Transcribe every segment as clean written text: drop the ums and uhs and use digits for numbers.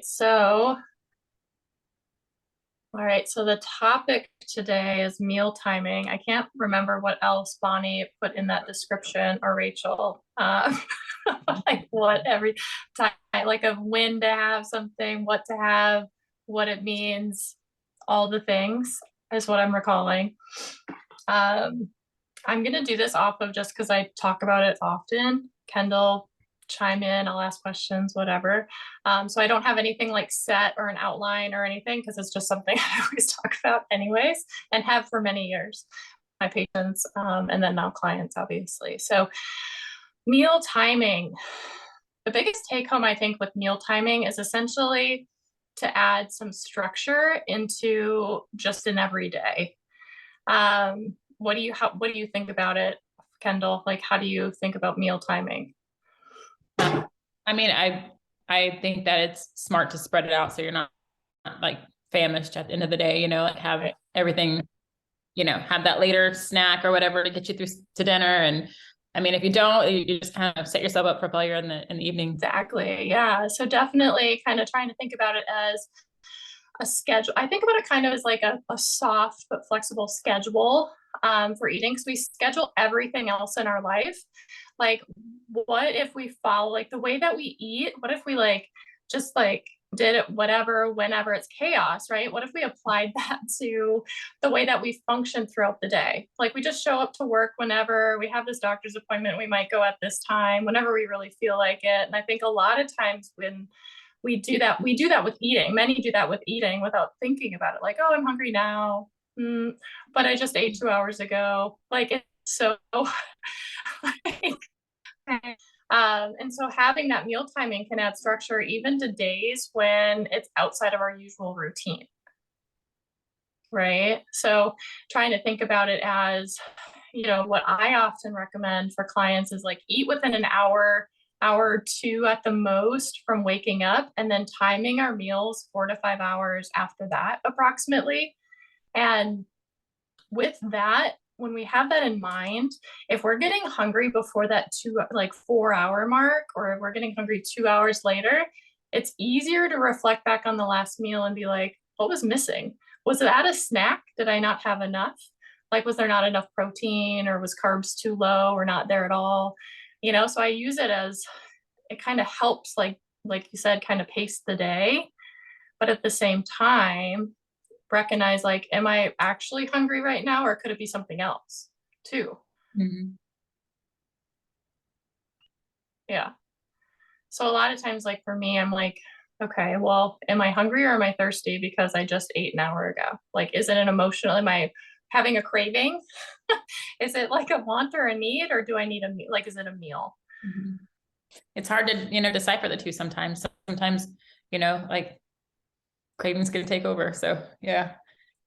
So, all right. So the topic today is meal timing. I can't remember what else Bonnie put in that description or Rachel. Like what every time, like of when to have something, what to have, what it means, all the things is what I'm recalling. Um, I'm gonna do this off of just because I talk about it often. Kendall, chime in, I'll ask questions, whatever. So I don't have anything like set or an outline or anything because it's just something I always talk about anyways and have for many years. My patients and then now clients, obviously. So meal timing. The biggest take home, I think, with meal timing is essentially to add some structure into just an everyday. What do you think about it, Kendall? Like, how do you think about meal timing? I mean, I think that it's smart to spread it out so you're not like famished at the end of the day, like have everything, have that later snack or whatever to get you through to dinner. And I mean, if you don't, you just kind of set yourself up for failure in the evening. Exactly. Yeah. So definitely kind of trying to think about it as a schedule. I think about it kind of as like a soft but flexible schedule for eating because we schedule everything else in our life. Like, what if we follow like the way that we eat? What if we like just like did it whatever, whenever? It's chaos, right? What if we applied that to the way that we function throughout the day? Like, we just show up to work whenever we have this doctor's appointment, we might go at this time, whenever we really feel like it. And I think a lot of times when we do that with eating. Many do that with eating without thinking about it. Like, oh, I'm hungry now. But I just ate 2 hours ago. Like, it's so like, and so having that meal timing can add structure even to days when it's outside of our usual routine. Right. So trying to think about it as, what I often recommend for clients is like eat within an hour or two at the most from waking up, and then timing our meals 4 to 5 hours after that, approximately. And with that, when we have that in mind, if we're getting hungry before that 4 hour mark, or if we're getting hungry 2 hours later, it's easier to reflect back on the last meal and be like, what was missing? Was that a snack? Did I not have enough? Like, was there not enough protein, or was carbs too low or not there at all? So I use it as it kind of helps, like you said, kind of pace the day, but at the same time recognize, like, am I actually hungry right now, or could it be something else too? Mm-hmm. Yeah. So a lot of times, like for me, I'm like, okay, well, am I hungry or am I thirsty because I just ate an hour ago? Like, is it an emotional, am I having a craving? Is it like a want or a need, or do I need a meal? Like, is it a meal? Mm-hmm. It's hard to, decipher the two sometimes. Sometimes, like cravings can take over. So yeah,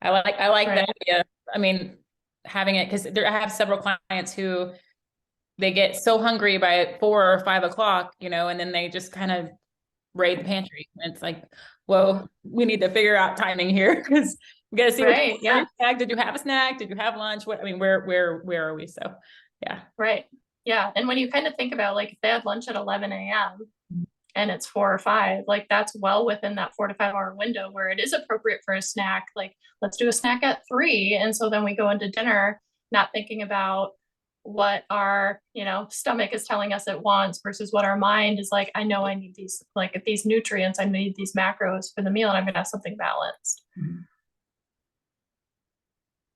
I like Right. that idea. I mean, having it, because I have several clients who they get so hungry by 4 or 5 o'clock, and then they just kind of raid the pantry. And it's like, whoa, we need to figure out timing here because we got to see Right. Yeah. snack. Did you have a snack? Did you have lunch? What, I mean, where are we? So yeah. Right. Yeah. And when you kind of think about, like, if they had lunch at 11 a.m. and it's 4 or 5, like, that's well within that 4 to 5 hour window where it is appropriate for a snack. Like, let's do a snack at 3. And so then we go into dinner, not thinking about what our, stomach is telling us it wants versus what our mind is like, I know I need these, like, these nutrients, I need these macros for the meal, and I'm going to have something balanced. Mm-hmm.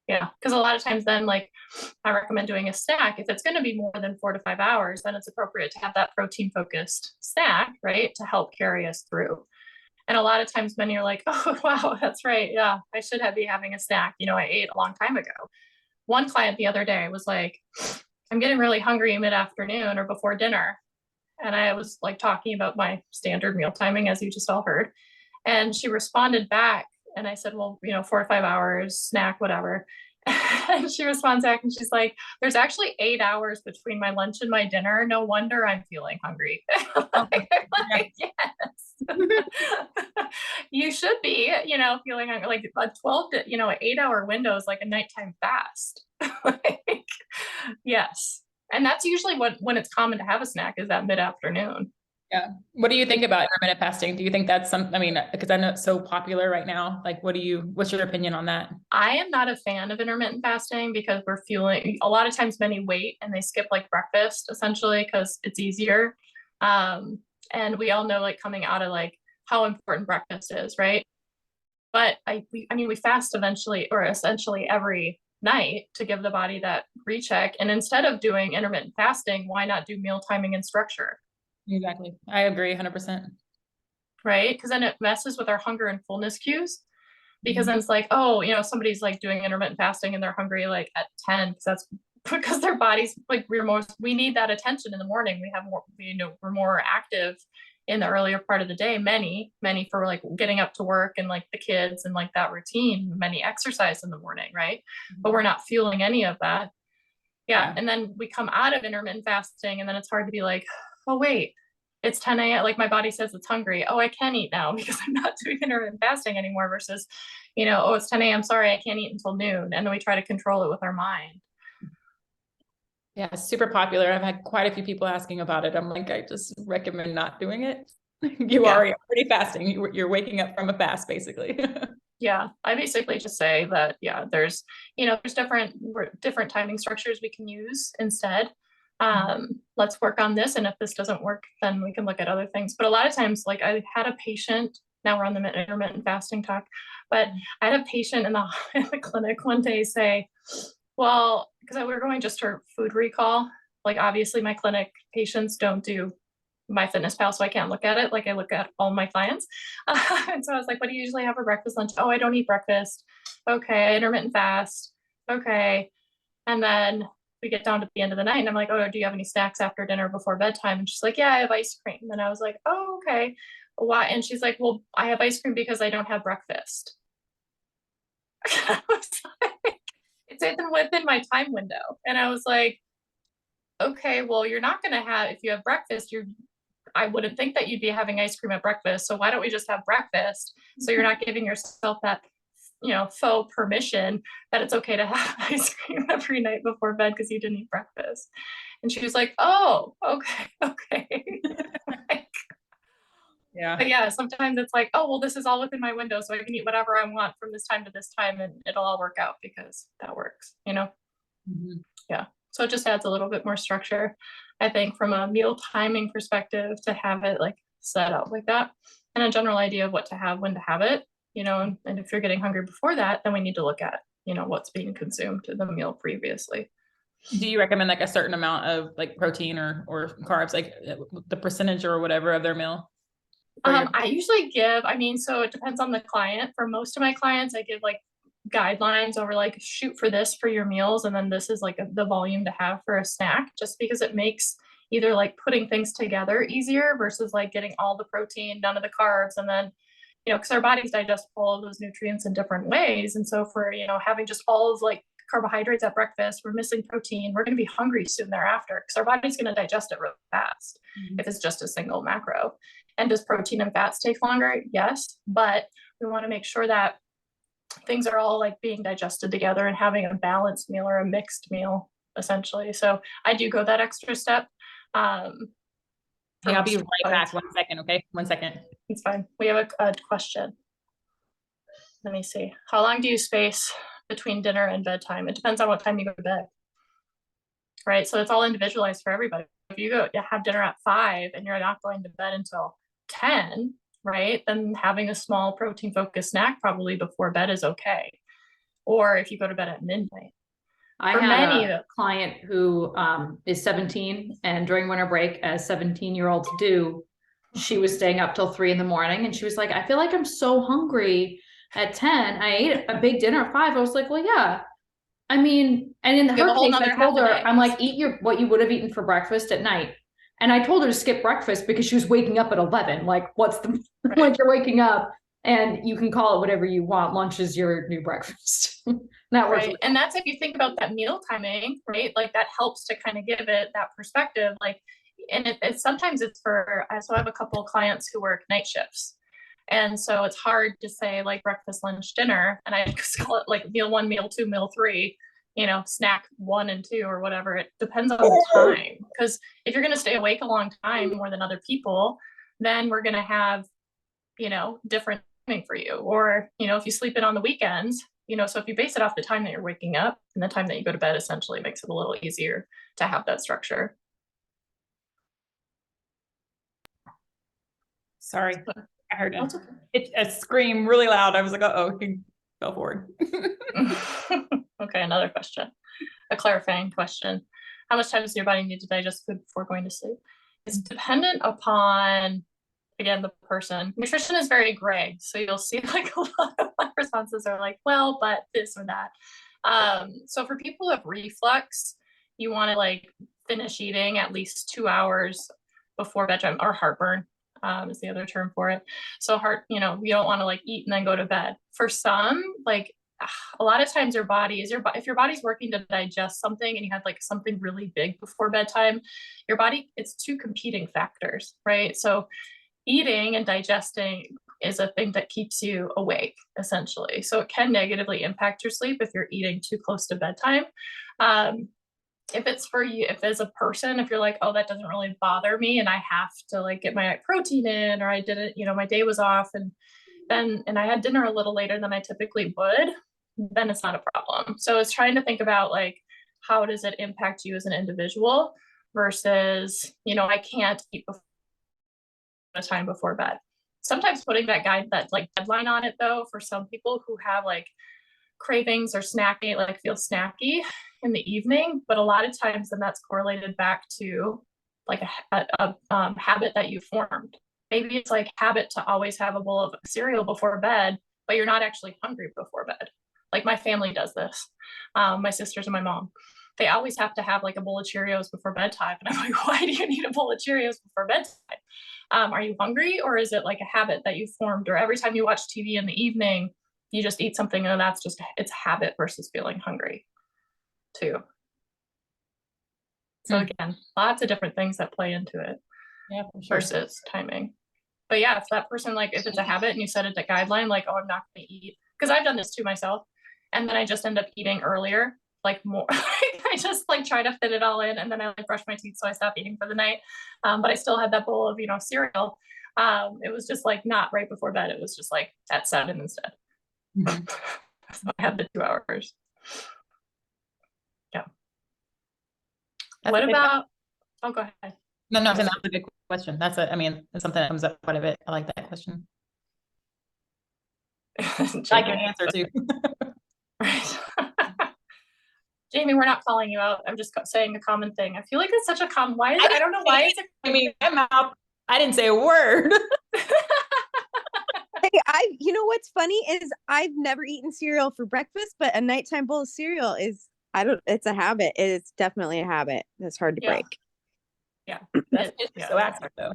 Yeah. Because a lot of times then, like, I recommend doing a snack. If it's going to be more than 4 to 5 hours, then it's appropriate to have that protein focused snack, right? To help carry us through. And a lot of times when you're like, oh, wow, that's right. Yeah, I should be having a snack. I ate a long time ago. One client the other day was like, I'm getting really hungry mid-afternoon or before dinner. And I was like talking about my standard meal timing, as you just all heard. And she responded back, and I said, well, 4 to 5 hours, snack, whatever. And she responds back and she's like, there's actually 8 hours between my lunch and my dinner. No wonder I'm feeling hungry. Like, yes. You should be, feeling hungry. Like a 12 to, 8 hour window is like a nighttime fast. Like, yes. And that's usually when it's common to have a snack, is that mid-afternoon. Yeah. What do you think about intermittent fasting? Do you think that's I mean, because I know it's so popular right now. Like, what's your opinion on that? I am not a fan of intermittent fasting because we're fueling a lot of times many wait and they skip like breakfast essentially because it's easier. Um, and we all know like coming out of like how important breakfast is, right? But I mean, we fast eventually or essentially every night to give the body that recheck. And instead of doing intermittent fasting, why not do meal timing and structure? Exactly. I agree 100%. Right? Because then it messes with our hunger and fullness cues. Because Mhm. then it's like, oh, somebody's like doing intermittent fasting and they're hungry like at 10 because that's because their body's like we need that attention in the morning. We have more, we're more active in the earlier part of the day. Many for like getting up to work and like the kids and like that routine, many exercise in the morning, right? But we're not fueling any of that. Yeah. Yeah. And then we come out of intermittent fasting and then it's hard to be like, oh, wait, it's 10 a.m. Like my body says it's hungry. Oh, I can eat now because I'm not doing intermittent fasting anymore versus, oh, it's 10 a.m. Sorry, I can't eat until noon. And then we try to control it with our mind. Yeah, it's super popular. I've had quite a few people asking about it. I'm like, I just recommend not doing it. You Yeah. are already fasting. You're waking up from a fast, basically. Yeah. I basically just say that, yeah, there's different timing structures we can use instead. Let's work on this. And if this doesn't work, then we can look at other things. But a lot of times, like I had a patient, now we're on the intermittent fasting talk, but I had a patient in the, in the clinic one day say, well, because we were going just for food recall. Like obviously my clinic patients don't do MyFitnessPal, so I can't look at it like I look at all my clients. And so I was like, what do you usually have for breakfast, lunch? Oh, I don't eat breakfast. Okay, intermittent fast. Okay. And then we get down to the end of the night and I'm like, oh, do you have any snacks after dinner before bedtime? And she's like, yeah, I have ice cream. And I was like, oh, okay. Why? And she's like, well, I have ice cream because I don't have breakfast. I was like, it's within my time window. And I was like, okay, well, you're not going to have, if you have breakfast, I wouldn't think that you'd be having ice cream at breakfast. So why don't we just have breakfast? So you're not giving yourself that, faux permission that it's okay to have ice cream every night before bed because you didn't eat breakfast. And she was like, oh, okay, okay. Yeah. But yeah, sometimes it's like, oh, well, this is all within my window. So I can eat whatever I want from this time to this time and it'll all work out because that works. Mhm. Yeah. So it just adds a little bit more structure, I think, from a meal timing perspective to have it like set up like that and a general idea of what to have, when to have it. And if you're getting hungry before that, then we need to look at, what's being consumed in the meal previously. Do you recommend like a certain amount of like protein or carbs, like the percentage or whatever of their meal? I usually give, I mean, so it depends on the client. For most of my clients, I give like guidelines over like shoot for this for your meals. And then this is like the volume to have for a snack, just because it makes either like putting things together easier versus like getting all the protein, none of the carbs. And then, because our bodies digest all of those nutrients in different ways. And so for, having just all of like carbohydrates at breakfast, we're missing protein, we're going to be hungry soon thereafter because our body's going to digest it really fast if it's just a single macro. And does protein and fats take longer? Yes, but we want to make sure that things are all like being digested together and having a balanced meal or a mixed meal essentially. So I do go that extra step. Hey, I'll be right back. 1 second. Okay. 1 second. It's fine. We have a question. Let me see. How long do you space between dinner and bedtime? It depends on what time you go to bed. Right. So it's all individualized for everybody. If you go have dinner at 5 and you're not going to bed until 10, right, then having a small protein focused snack probably before bed is okay. Or if you go to bed at midnight. I had a client who is 17, and during winter break, as 17-year-olds do, she was staying up till 3 a.m. and she was like, I feel like I'm so hungry at 10. I ate a big dinner at 5. I was like, well, yeah. I mean, and in her case, I told her, I'm like, eat what you would have eaten for breakfast at night. And I told her to skip breakfast because she was waking up at 11. Like, what's the like you're waking up and you can call it whatever you want. Lunch is your new breakfast. That works. Right. And that's if you think about that meal timing, right? Like that helps to kind of give it that perspective. Like, and sometimes it's for, so I have a couple of clients who work night shifts. And so it's hard to say like breakfast, lunch, dinner. And I just call it like meal 1, meal 2, meal 3, snack 1 and 2 or whatever. It depends on the time. Because if you're going to stay awake a long time more than other people, then we're going to have, different timing for you. Or, if you sleep in on the weekends, so if you base it off the time that you're waking up and the time that you go to bed, essentially makes it a little easier to have that structure. Sorry, I heard Okay. a scream really loud. I was like, "Uh-oh, go forward." Okay, another question. A clarifying question. How much time does your body need to digest food before going to sleep? It's dependent upon, again, the person. Nutrition is very gray. So you'll see like a lot of my responses are like, well, but this or that. So for people who have reflux, you want to like finish eating at least 2 hours before bedtime, or heartburn is the other term for it. So you don't want to like eat and then go to bed. For some, like a lot of times your body is if your body's working to digest something and you had like something really big before bedtime, your body, it's two competing factors, right? So eating and digesting is a thing that keeps you awake, essentially. So it can negatively impact your sleep if you're eating too close to bedtime. If it's for you, if as a person, if you're like, oh, that doesn't really bother me and I have to like get my protein in, or I didn't, my day was off and I had dinner a little later than I typically would, then it's not a problem. So it's trying to think about like, how does it impact you as an individual versus, I can't eat before a time before bed. Sometimes putting that like deadline on it though, for some people who have like cravings or snacking, like feel snacky in the evening, but a lot of times then that's correlated back to like a habit that you formed. Maybe it's like habit to always have a bowl of cereal before bed, but you're not actually hungry before bed. Like my family does this. My sisters and my mom, they always have to have like a bowl of Cheerios before bedtime. And I'm like, why do you need a bowl of Cheerios before bedtime? Are you hungry, or is it like a habit that you formed, or every time you watch TV in the evening, you just eat something and that's just, it's habit versus feeling hungry too. So again, lots of different things that play into it. Yeah, for sure. Versus timing. But yeah, if that person, like if it's a habit and you set it a guideline, like, oh, I'm not going to eat, because I've done this to myself, and then I just end up eating earlier, like more. I just like try to fit it all in, and then I like brush my teeth, so I stop eating for the night. But I still had that bowl of cereal. It was just like not right before bed. It was just like at 7 instead. So I had the 2 hours. Yeah. What about? Oh, go ahead. No, that's a good question. That's something that comes up quite a bit. I like that question. I can answer too. Right. Jamie, we're not calling you out. I'm just saying a common thing. I feel like it's such a common. Why is it? I don't know why it's. I didn't say a word. Hey, what's funny is I've never eaten cereal for breakfast, but a nighttime bowl of cereal it's a habit. It's definitely a habit. It's hard to break. Yeah. That's so accurate though.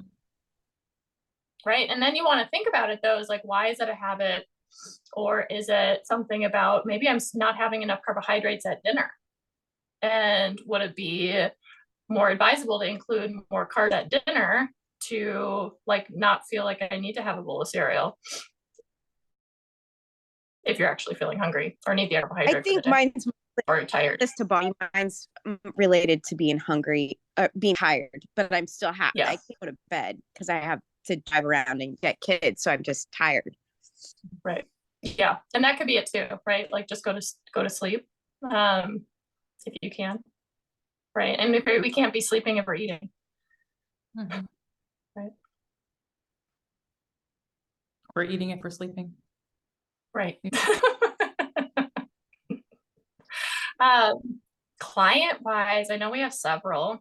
Right. And then you want to think about it though, is like, why is it a habit? Or is it something about maybe I'm not having enough carbohydrates at dinner? And would it be more advisable to include more carbs at dinner to like not feel like I need to have a bowl of cereal if you're actually feeling hungry or need the carbohydrate? I think mine's or tired. Just to body, mine's related to being hungry, being tired, but I'm still happy. Yeah. I can't go to bed because I have to drive around and get kids, so I'm just tired. Right. Yeah, and that could be it too, right? Like just go to sleep, if you can, right? And if we can't be sleeping if we're eating, right? We're eating if we're sleeping, right? Client wise, I know we have several.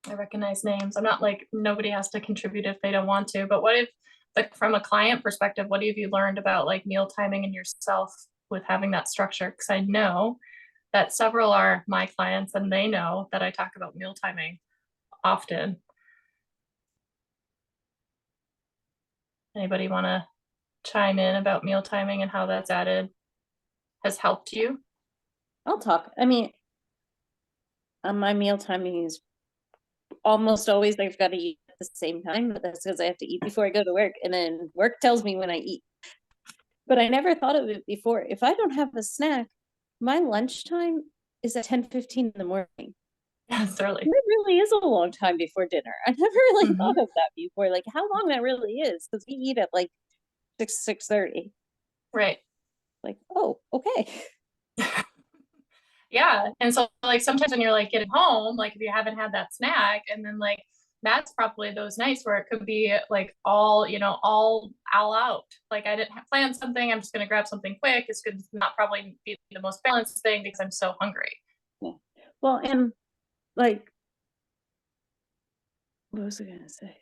I recognize names. I'm not like nobody has to contribute if they don't want to, but what if, like from a client perspective, what have you learned about like meal timing and yourself with having that structure? Because I know that several are my clients and they know that I talk about meal timing often. Anybody want to chime in about meal timing and how that's has helped you? I'll talk. I mean, my meal timing is almost always I've got to eat at the same time, but that's because I have to eat before I go to work, and then work tells me when I eat. But I never thought of it before. If I don't have a snack, my lunchtime is at 10:15 in the morning. It's early. It really is a long time before dinner. I never really thought of that before, like how long that really is, because we eat at like 6:30. Right. Like, oh, okay. Yeah. And so like sometimes when you're like getting home, like if you haven't had that snack, and then like that's probably those nights where it could be like all, all out. Like I didn't plan something, I'm just gonna grab something quick. It's good to not probably be the most balanced thing because I'm so hungry. Yeah. Well, and like, what was I gonna say?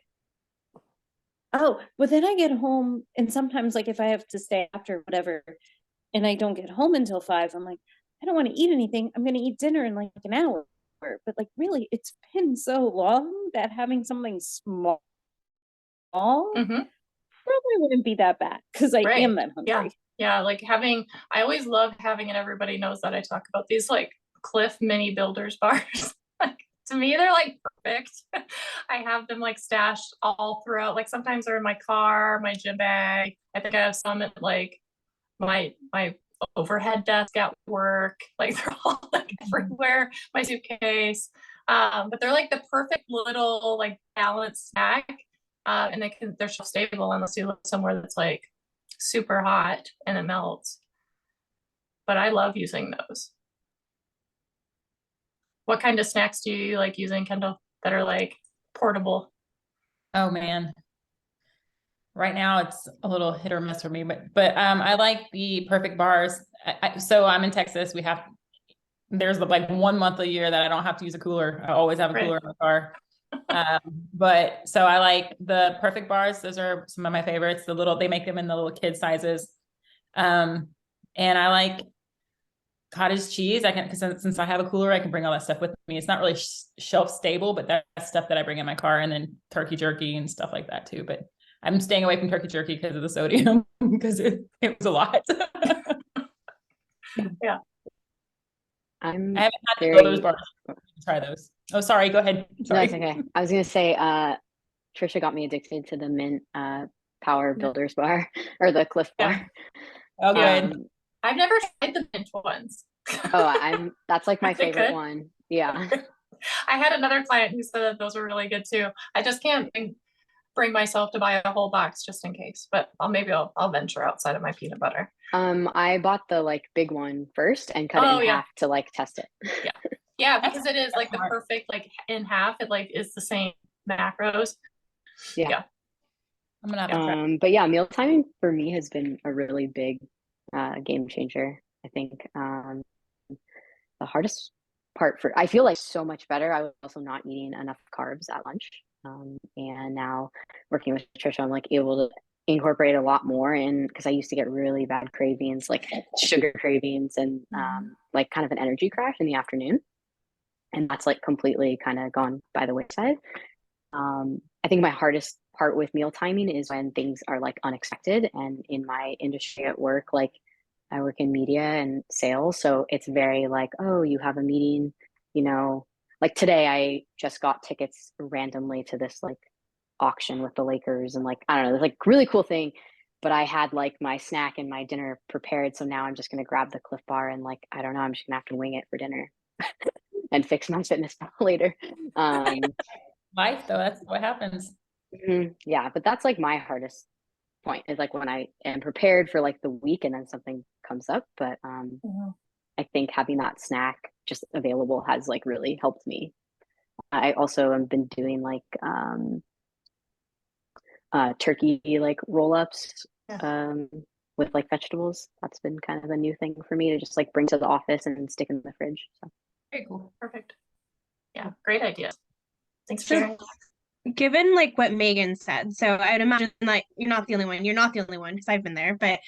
Oh, but then I get home, and sometimes like if I have to stay after whatever, and I don't get home until 5, I'm like, I don't want to eat anything. I'm gonna eat dinner in like an hour. But like really, it's been so long that having something small Mm-hmm. probably wouldn't be that bad, because I Right. am that hungry. Yeah. Like I always love having, and everybody knows that I talk about these like Cliff mini builders bars. Like to me, they're like perfect. I have them like stashed all throughout. Like sometimes they're in my car, my gym bag. I think I have some at like my overhead desk at work. Like they're all like everywhere. My suitcase. But they're like the perfect little like balanced snack. And they're shelf stable unless you live somewhere that's like super hot and it melts. But I love using those. What kind of snacks do you like using, Kendall, that are like portable? Oh man. Right now it's a little hit or miss for me, but I like the perfect bars. So I'm in Texas. There's like 1 month a year that I don't have to use a cooler. I always have a cooler in the car. But so I like the perfect bars. Those are some of my favorites. They make them in the little kid sizes. And I like cottage cheese. Cause since I have a cooler, I can bring all that stuff with me. It's not really shelf stable, but that's stuff that I bring in my car, and then turkey jerky and stuff like that too. But I'm staying away from turkey jerky because of the sodium, because it was a lot. Yeah. I haven't had those bars. Try those. Oh, sorry. Go ahead. Sorry. No, it's okay. I was gonna say, Trisha got me addicted to the mint power builders bar or the Cliff bar. Oh, good. I've never tried the mint ones. That's like my favorite one. Yeah. I had another client who said that those were really good too. I just can't bring myself to buy a whole box just in case, but I'll venture outside of my peanut butter. I bought the like big one first and cut it in half to like test it. Yeah, because it is like the perfect like in half. It like is the same macros. Yeah. I'm gonna have to try. But yeah, meal timing for me has been a really big game changer. I think the hardest part I feel like so much better. I was also not eating enough carbs at lunch. And now working with Trisha, I'm like able to incorporate a lot more in, because I used to get really bad cravings, like sugar cravings and like kind of an energy crash in the afternoon. And that's like completely kind of gone by the wayside. I think my hardest part with meal timing is when things are like unexpected. And in my industry at work, like I work in media and sales. So it's very like, oh, you have a meeting, like today I just got tickets randomly to this like auction with the Lakers, and like, I don't know, it's like really cool thing. But I had like my snack and my dinner prepared. So now I'm just going to grab the Cliff Bar and like, I don't know, I'm just gonna have to wing it for dinner and fix my fitness later. Life though, that's what happens. Yeah, but that's like my hardest point, is like when I am prepared for like the week and then something comes up. But I think having that snack just available has like really helped me. I also have been doing like turkey like roll-ups with like vegetables. That's been kind of a new thing for me to just like bring to the office and stick in the fridge. So. Very cool. Perfect. Yeah, great idea. Thanks for sharing. Given like what Megan said, so I'd imagine like you're not the only one because I've been there, but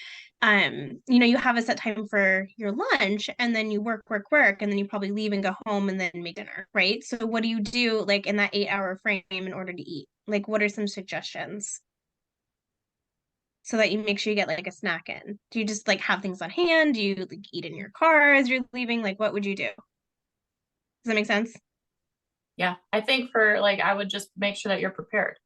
you have a set time for your lunch, and then you work, and then you probably leave and go home and then make dinner, right? So what do you do like in that 8-hour frame in order to eat? Like, what are some suggestions so that you make sure you get like a snack in? Do you just like have things on hand? Do you like eat in your car as you're leaving? Like, what would you do? Does that make sense? Yeah, I think for like, I would just make sure that you're prepared.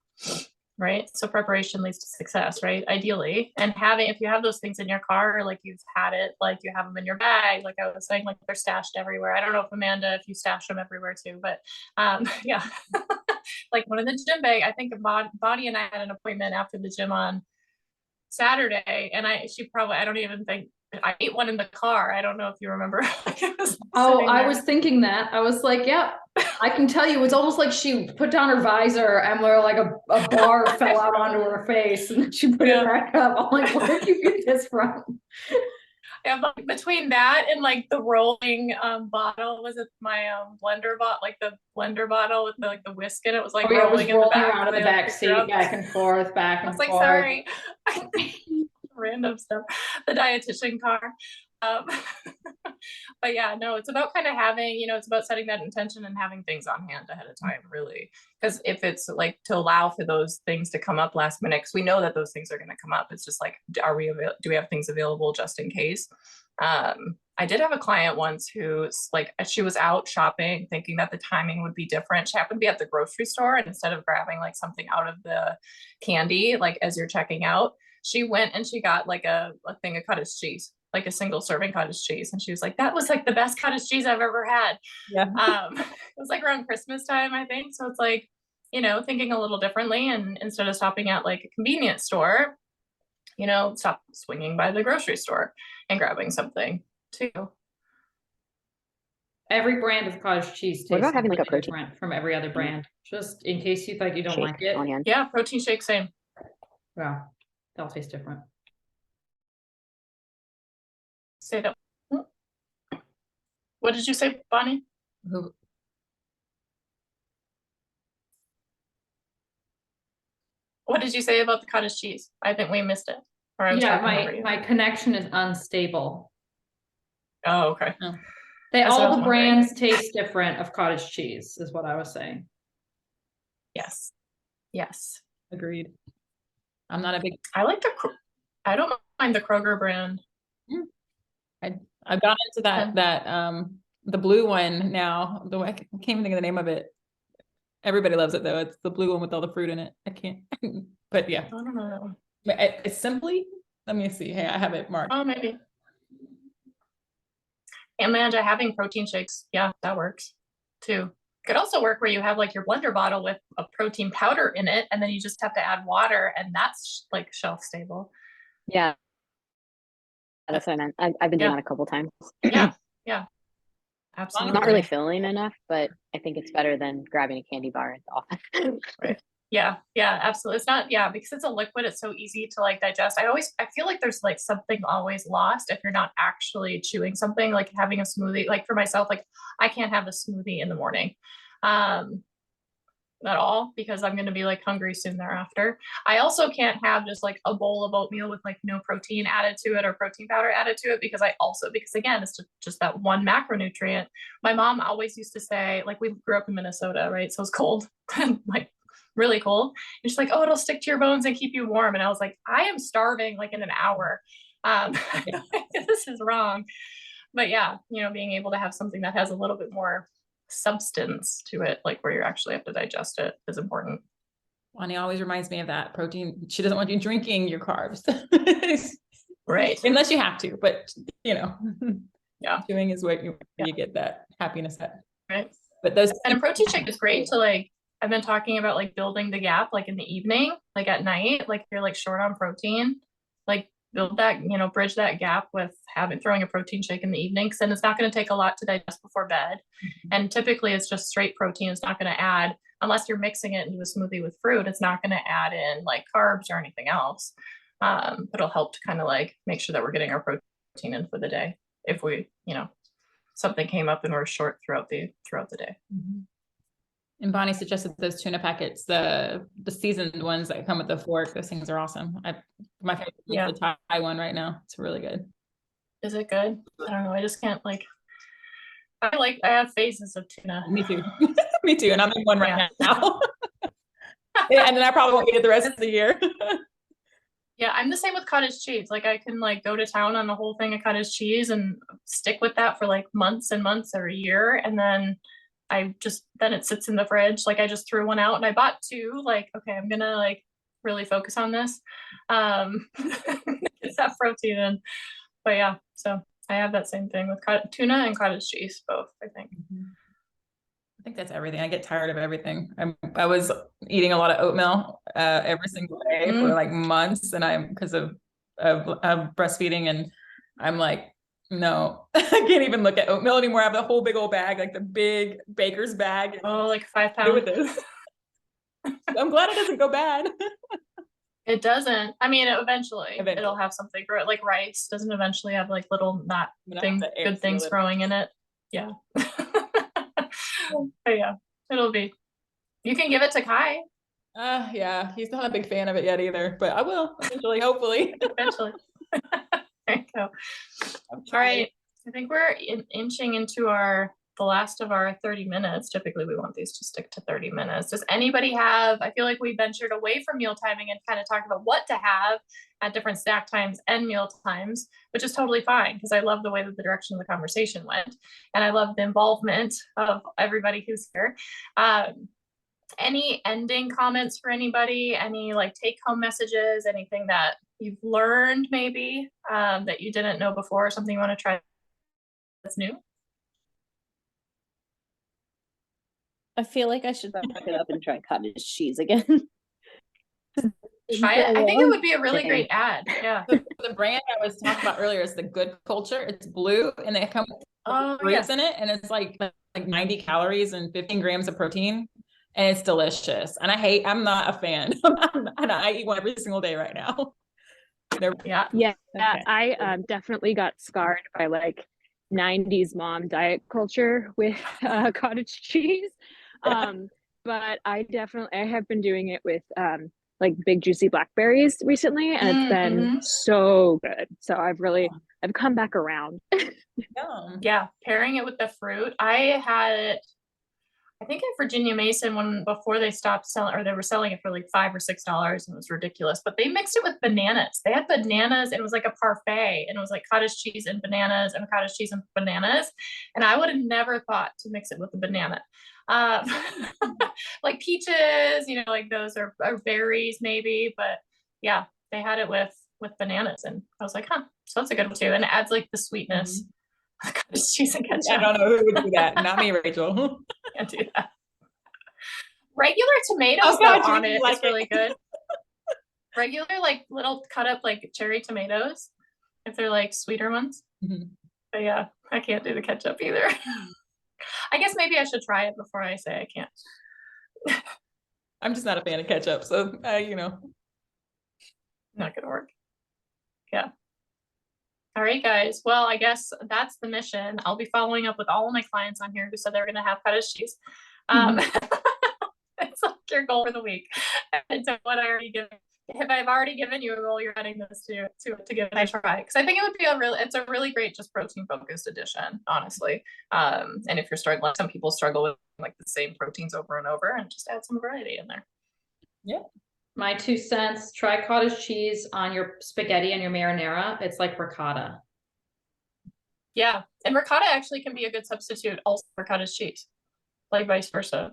right? So preparation leads to success, right? Ideally. And if you have those things in your car, like you've had it, like you have them in your bag, like I was saying, like they're stashed everywhere. I don't know if Amanda, if you stash them everywhere too, but yeah. Like one in the gym bag. I think Bonnie and I had an appointment after the gym on Saturday, and I don't even think I ate one in the car. I don't know if you remember. I was thinking that. I was like, yeah, I can tell you, it's almost like she put down her visor and where like a bar fell out onto her face and she put it back up. I'm like, where did you get this from? Yeah, like between that and like the rolling bottle, was it my blender bottle, like the blender bottle with the whisk in it, was like rolling in the back around in the back seat, back and forth, back and forth. I was like, sorry. Random stuff. The dietitian car. But yeah, no, it's about kind of having, it's about setting that intention and having things on hand ahead of time, really. Because if it's like to allow for those things to come up last minute, because we know that those things are going to come up. It's just like, do we have things available just in case? I did have a client once who's like, she was out shopping thinking that the timing would be different. She happened to be at the grocery store, and instead of grabbing like something out of the candy, like as you're checking out, she went and she got like a thing of cottage cheese, like a single serving cottage cheese. And she was like, that was like the best cottage cheese I've ever had. Yeah. It was like around Christmas time, I think. So it's like, thinking a little differently, and instead of stopping at like a convenience store, stop swinging by the grocery store and grabbing something too. Every brand of cottage cheese What about tastes having like a completely protein different from every other brand, just in case you like you don't like it. on hand? Yeah, protein shake, same. Yeah, they'll taste different. Say that. What did you say, Bonnie? What did you say about the cottage cheese? I think we missed it. Or I was Yeah, talking over you. my connection is unstable. Oh, okay. Oh. That's what I All was the wondering. brands taste different of cottage cheese, is what I was saying. Yes. Yes. Agreed. I'm not a big. I like I don't mind the Kroger brand. I've gone into that the blue one now. I can't even think of the name of it. Everybody loves it though. It's the blue one with all the fruit in it. I can't. But yeah. I don't know that one. It's Simply. Let me see. Hey, I have it marked. Oh, maybe. Amanda, having protein shakes, yeah, that works too. Could also work where you have like your blender bottle with a protein powder in it, and then you just have to add water, and that's like shelf stable. Yeah, that's what I meant. I've been doing that a couple times. Yeah, absolutely. Not really filling enough, but I think it's better than grabbing a candy bar at the office. Right. Yeah, absolutely. It's not, because it's a liquid, it's so easy to like digest. I feel like there's like something always lost if you're not actually chewing something, like having a smoothie. Like for myself, like I can't have a smoothie in the morning at all, because I'm going to be like hungry soon thereafter. I also can't have just like a bowl of oatmeal with like no protein added to it or protein powder added to it, because again, it's just that one macronutrient. My mom always used to say, like, we grew up in Minnesota, right? So it's cold, like really cold. And she's like, oh, it'll stick to your bones and keep you warm. And I was like, I am starving like in an hour. This is wrong. But yeah, being able to have something that has a little bit more substance to it, like where you actually have to digest it, is important. Bonnie always reminds me of that protein. She doesn't want you drinking your carbs. Right. Unless you have to, but yeah, chewing is where you get that happiness at. Right. But those, and a protein shake is great to like, I've been talking about like building the gap, like in the evening, like at night, like if you're like short on protein, like build that, bridge that gap with throwing a protein shake in the evening, because then it's not going to take a lot to digest before bed. Mm-hmm. And typically it's just straight protein. It's not going to add, unless you're mixing it into a smoothie with fruit, it's not going to add in like carbs or anything else. But it'll help to kind of like make sure that we're getting our protein in for the day. If we, something came up and we're short throughout the day. Mm-hmm. And Bonnie suggested those tuna packets, the seasoned ones that come with the fork. Those things are awesome. My favorite is the Thai one right now. It's really good. Is it good? I don't know. I just can't like. I have phases of tuna. Me too. Me too. And I'm in one right now. And then I probably won't eat it the rest of the year. Yeah, I'm the same with cottage cheese. Like I can like go to town on the whole thing of cottage cheese and stick with that for like months and months or a year, and then then it sits in the fridge. Like I just threw one out and I bought two, like, okay, I'm gonna like really focus on this. Get that protein in. But yeah, so I have that same thing with tuna and cottage cheese, both, I think. I think that's everything. I get tired of everything. I was eating a lot of oatmeal every single day for like months, and because of breastfeeding, and I'm like, no, I can't even look at oatmeal anymore. I have the whole big old bag, like the big baker's bag. Oh, like 5 Do with pounds. this. I'm glad it doesn't go bad. It doesn't. I mean, eventually it'll have something grow. Like rice doesn't eventually have like little good things growing in it. Yeah. But yeah, it'll be. You can give it to Kai. Yeah, he's not a big fan of it yet either, but I will eventually, hopefully. Eventually. There you go. All right. I think we're inching into the last of our 30 minutes. Typically we want these to stick to 30 minutes. Does anybody I feel like we ventured away from meal timing and kind of talked about what to have at different snack times and meal times, which is totally fine because I love the way that the direction of the conversation went. And I love the involvement of everybody who's here. Any ending comments for anybody? Any like take home messages, anything that you've learned maybe that you didn't know before, or something you want to try that's new? I feel like I should back it up and try cottage cheese again. Try it. I think it would be a really great ad. Yeah. The brand I was talking about earlier is the Good Culture. It's blue and they come with fruits in it, and it's like 90 calories and 15 grams of protein, and it's delicious. And I'm not a fan. And I eat one every single day right now. Yeah. Okay. I definitely got scarred by like 90s mom diet culture with cottage cheese. But I have been doing it with like big juicy blackberries recently, and it's been so good. So I've come back around. Yeah, pairing it with the fruit. I had it, I think at Virginia Mason before they stopped selling, or they were selling it for like $5 or $6, and it was ridiculous. But they mixed it with bananas. They had bananas, and it was like a parfait, and it was like cottage cheese and bananas and cottage cheese and bananas. And I would have never thought to mix it with a banana. Like peaches, like those are berries maybe, but yeah, they had it with bananas, and I was like, huh, so that's a good one too. And it adds like the sweetness. Cottage cheese and ketchup. I don't know who would do that. Not me, Rachel. Can't do that. Regular tomatoes on it is really good. Regular, like little cut up like cherry tomatoes, if they're like sweeter ones. But yeah, I can't do the ketchup either. I guess maybe I should try it before I say I can't. I'm just not a fan of ketchup, so not gonna work. Yeah. All right, guys. Well, I guess that's the mission. I'll be following up with all of my clients on here who said they're going to have cottage cheese. It's like your goal for the week. And so if I've already given you a goal, you're adding this to give it a try. Because I think it would be it's a really great just protein focused addition, honestly. And if you're struggling, some people struggle with like the same proteins over and over, and just add some variety in there. Yeah. My 2 cents, try cottage cheese on your spaghetti and your marinara. It's like ricotta. Yeah. And ricotta actually can be a good substitute also for cottage cheese, like vice versa.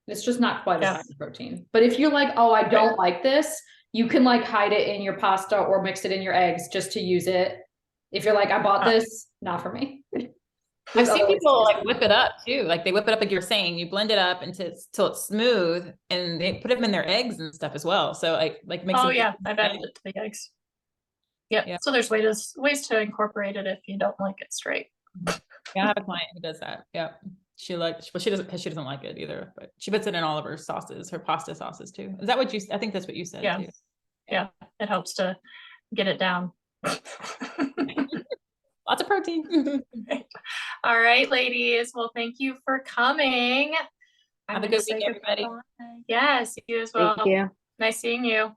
It's just not quite as high in protein. But if you're like, oh, I don't like this, you can like hide it in your pasta or mix it in your eggs just to use it. If you're like, I bought this, not for me. I've seen people like whip it up too. Like they whip it up, like you're saying, you blend it up until it's smooth, and they put them in their eggs and stuff as well. So like makes I've added it to the eggs. Yep. Yeah. So there's ways to incorporate it if you don't like it straight. Yeah, I have a client who does that. Yeah. She doesn't, because she doesn't like it either, but she puts it in all of her sauces, her pasta sauces too. Is that what I think that's what you said too. Yeah. It helps to get it down. Lots of protein. All right, ladies. Well, thank you for coming. Have a good week, everybody. Yes, you as well. Thank you. Nice seeing you.